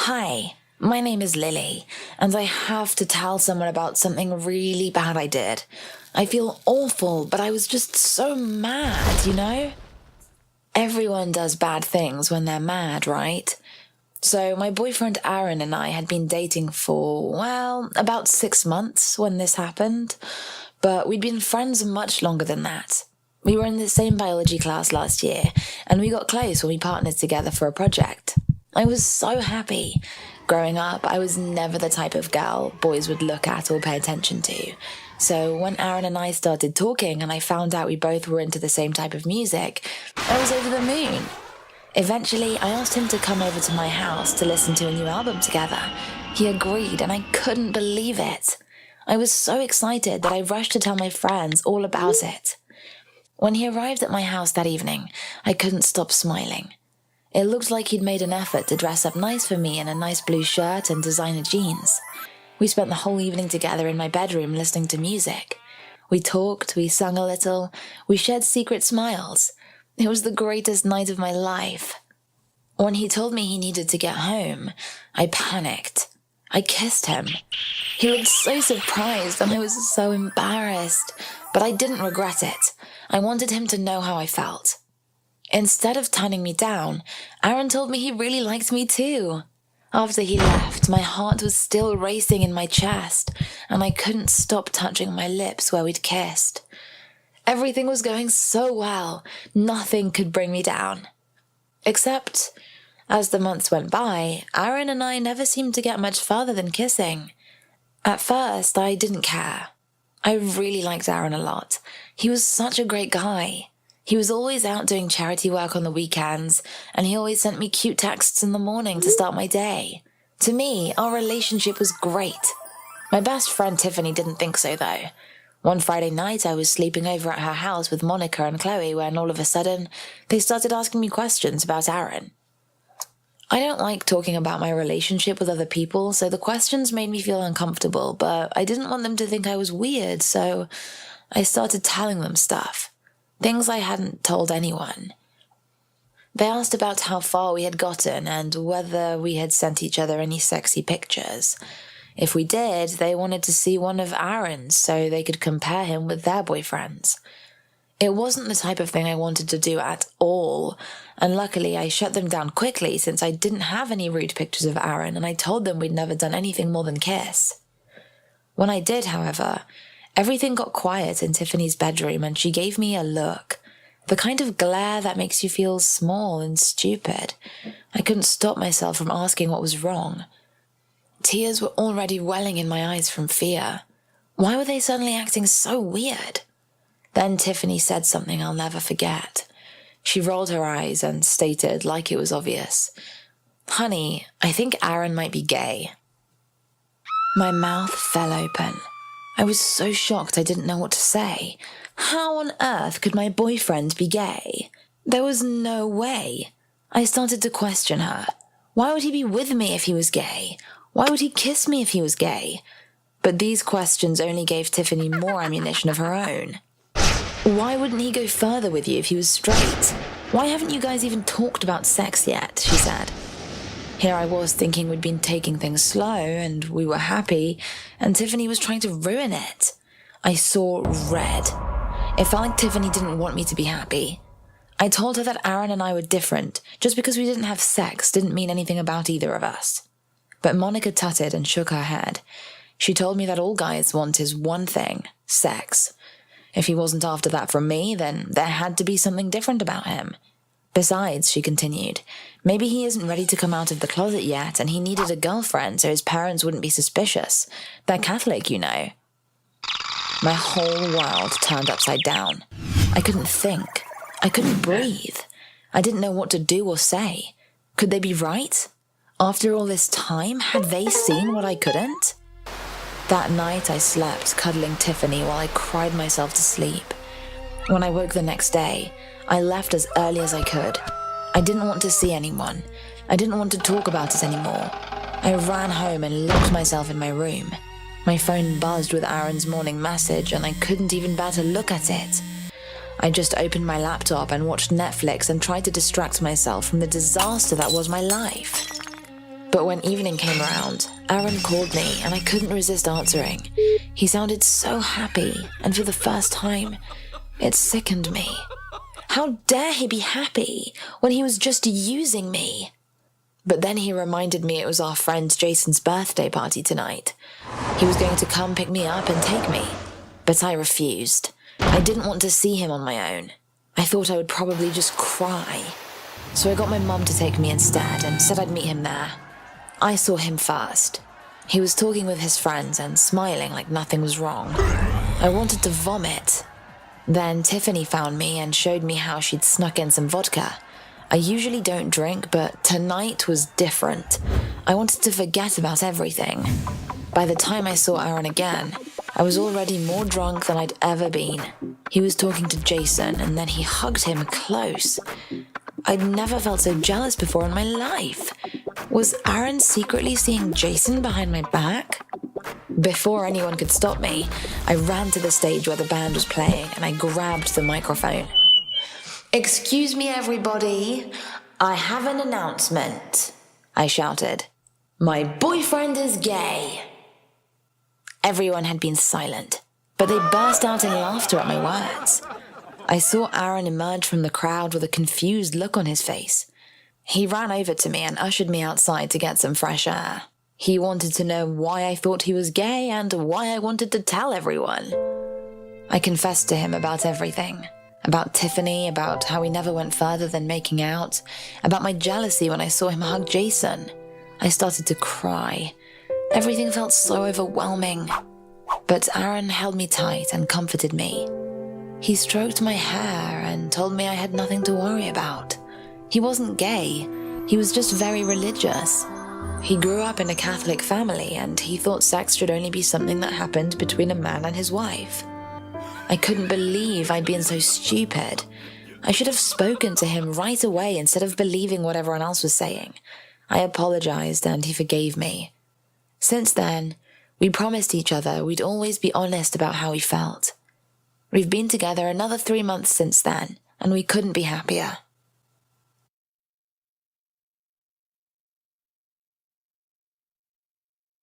Hi, my name is Lily, and I have to tell someone about something really bad I did. I feel awful, but I was just so mad, you know? Everyone does bad things when they're mad, right? So my boyfriend Aaron and I had been dating for, well, about 6 months when this happened, but we'd been friends much longer than that. We were in the same biology class last year, and we got close when we partnered together for a project. I was so happy. Growing up, I was never the type of girl boys would look at or pay attention to. So when Aaron and I started talking and I found out we both were into the same type of music, I was over the moon. Eventually, I asked him to come over to my house to listen to a new album together. He agreed, and I couldn't believe it. I was so excited that I rushed to tell my friends all about it. When he arrived at my house that evening, I couldn't stop smiling. It looked like he'd made an effort to dress up nice for me in a nice blue shirt and designer jeans. We spent the whole evening together in my bedroom listening to music. We talked, we sung a little, we shared secret smiles. It was the greatest night of my life. When he told me he needed to get home, I panicked. I kissed him. He looked so surprised and I was so embarrassed, but I didn't regret it. I wanted him to know how I felt. Instead of turning me down, Aaron told me he really liked me too. After he left, my heart was still racing in my chest, and I couldn't stop touching my lips where we'd kissed. Everything was going so well, nothing could bring me down. Except, as the months went by, Aaron and I never seemed to get much further than kissing. At first, I didn't care. I really liked Aaron a lot. He was such a great guy. He was always out doing charity work on the weekends, and he always sent me cute texts in the morning to start my day. To me, our relationship was great. My best friend Tiffany didn't think so, though. One Friday night, I was sleeping over at her house with Monica and Chloe when all of a sudden, they started asking me questions about Aaron. I don't like talking about my relationship with other people, so the questions made me feel uncomfortable, but I didn't want them to think I was weird, so I started telling them stuff. Things I hadn't told anyone. They asked about how far we had gotten and whether we had sent each other any sexy pictures. If we did, they wanted to see one of Aaron's so they could compare him with their boyfriends. It wasn't the type of thing I wanted to do at all, and luckily I shut them down quickly since I didn't have any rude pictures of Aaron and I told them we'd never done anything more than kiss. When I did, however, everything got quiet in Tiffany's bedroom and she gave me a look. The kind of glare that makes you feel small and stupid. I couldn't stop myself from asking what was wrong. Tears were already welling in my eyes from fear. Why were they suddenly acting so weird? Then Tiffany said something I'll never forget. She rolled her eyes and stated, like it was obvious, "Honey, I think Aaron might be gay." My mouth fell open. I was so shocked I didn't know what to say. How on earth could my boyfriend be gay? There was no way. I started to question her. Why would he be with me if he was gay? Why would he kiss me if he was gay? But these questions only gave Tiffany more ammunition of her own. Why wouldn't he go further with you if he was straight? Why haven't you guys even talked about sex yet? She said. Here I was thinking we'd been taking things slow and we were happy, and Tiffany was trying to ruin it. I saw red. It felt like Tiffany didn't want me to be happy. I told her that Aaron and I were different. Just because we didn't have sex didn't mean anything about either of us. But Monica tutted and shook her head. She told me that all guys want is one thing, sex. If he wasn't after that from me, then there had to be something different about him. Besides, she continued, maybe he isn't ready to come out of the closet yet and he needed a girlfriend so his parents wouldn't be suspicious. They're Catholic, you know. My whole world turned upside down. I couldn't think. I couldn't breathe. I didn't know what to do or say. Could they be right? After all this time, had they seen what I couldn't? That night I slept, cuddling Tiffany while I cried myself to sleep. When I woke the next day, I left as early as I could. I didn't want to see anyone. I didn't want to talk about it anymore. I ran home and locked myself in my room. My phone buzzed with Aaron's morning message and I couldn't even bear to look at it. I just opened my laptop and watched Netflix and tried to distract myself from the disaster that was my life. But when evening came around, Aaron called me and I couldn't resist answering. He sounded so happy, and for the first time, it sickened me. How dare he be happy when he was just using me? But then he reminded me it was our friend Jason's birthday party tonight. He was going to come pick me up and take me. But I refused. I didn't want to see him on my own. I thought I would probably just cry. So I got my mum to take me instead and said I'd meet him there. I saw him first. He was talking with his friends and smiling like nothing was wrong. I wanted to vomit. Then Tiffany found me and showed me how she'd snuck in some vodka. I usually don't drink, but tonight was different. I wanted to forget about everything. By the time I saw Aaron again, I was already more drunk than I'd ever been. He was talking to Jason, and then he hugged him close. I'd never felt so jealous before in my life. Was Aaron secretly seeing Jason behind my back? Before anyone could stop me, I ran to the stage where the band was playing and I grabbed the microphone. "Excuse me, everybody. I have an announcement," I shouted. "My boyfriend is gay." Everyone had been silent, but they burst out in laughter at my words. I saw Aaron emerge from the crowd with a confused look on his face. He ran over to me and ushered me outside to get some fresh air. He wanted to know why I thought he was gay and why I wanted to tell everyone. I confessed to him about everything. About Tiffany, about how we never went further than making out, about my jealousy when I saw him hug Jason. I started to cry. Everything felt so overwhelming. But Aaron held me tight and comforted me. He stroked my hair and told me I had nothing to worry about. He wasn't gay. He was just very religious. He grew up in a Catholic family and he thought sex should only be something that happened between a man and his wife. I couldn't believe I'd been so stupid. I should have spoken to him right away instead of believing what everyone else was saying. I apologized and he forgave me. Since then, we promised each other we'd always be honest about how we felt. We've been together another 3 months since then, and we couldn't be happier.